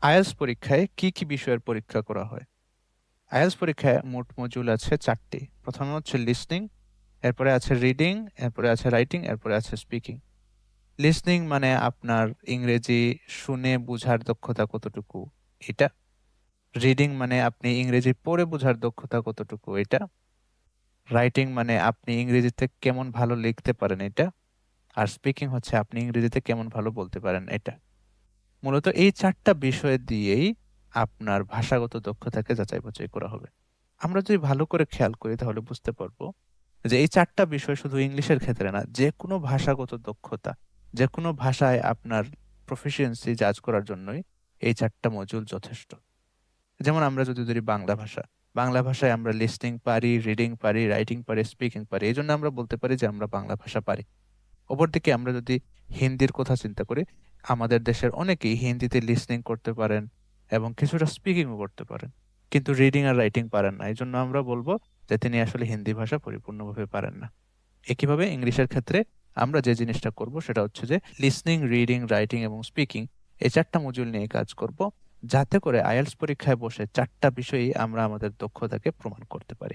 IELTS পরীক্ষায় কি কি বিষয়ের পরীক্ষা করা হয়? আইএলটিএস পরীক্ষায় মোট মডিউল আছে ৪টি। প্রথমে হচ্ছে লিসনিং, এরপরে আছে রিডিং, এরপরে আছে রাইটিং, এরপরে আছে স্পিকিং। লিসনিং মানে আপনার ইংরেজি শুনে বুঝার দক্ষতা কতটুকু, এটা। রিডিং মানে আপনি ইংরেজি পড়ে বুঝার দক্ষতা কতটুকু, এটা। রাইটিং মানে আপনি ইংরেজিতে কেমন ভালো লিখতে পারেন, এটা। আর স্পিকিং হচ্ছে আপনি ইংরেজিতে কেমন ভালো বলতে পারেন, এটা। মূলত এই ৪টা বিষয় দিয়েই আপনার ভাষাগত দক্ষতাকে যাচাই-বাছাই করা হবে। আমরা যদি ভালো করে খেয়াল করি তাহলে বুঝতে পারবো যে এই ৪টা বিষয় শুধু ইংলিশের ক্ষেত্রে না, যেকোনো ভাষাগত দক্ষতা, যেকোনো ভাষায় আপনার প্রফিসিয়েন্সি জাজ করার জন্যই এই ৪টা মডিউল যথেষ্ট। যেমন আমরা যদি ধরি বাংলা ভাষা, বাংলা ভাষায় আমরা লিসনিং পারি, রিডিং পারি, রাইটিং পারি, স্পিকিং পারি। এজন্য আমরা বলতে পারি যে আমরা বাংলা ভাষা পারি। অপরদিকে আমরা যদি হিন্দির কথা চিন্তা করি, আমাদের দেশের অনেকেই হিন্দিতে লিসনিং করতে পারেন এবং কিছুটা স্পিকিংও করতে পারেন। কিন্তু রিডিং আর রাইটিং পারেন না। এজন্য আমরা বলবো যে তিনি আসলে হিন্দি ভাষা পরিপূর্ণভাবে পারেন না। একইভাবে ইংলিশের ক্ষেত্রে আমরা যে জিনিসটা করব সেটা হচ্ছে যে লিসনিং, রিডিং, রাইটিং এবং স্পিকিং এই ৪টা মডিউল নিয়ে কাজ করব, যাতে করে আইএলটিএস পরীক্ষায় বসে ৪টা বিষয়েই আমরা আমাদের দক্ষতাকে প্রমাণ করতে পারি।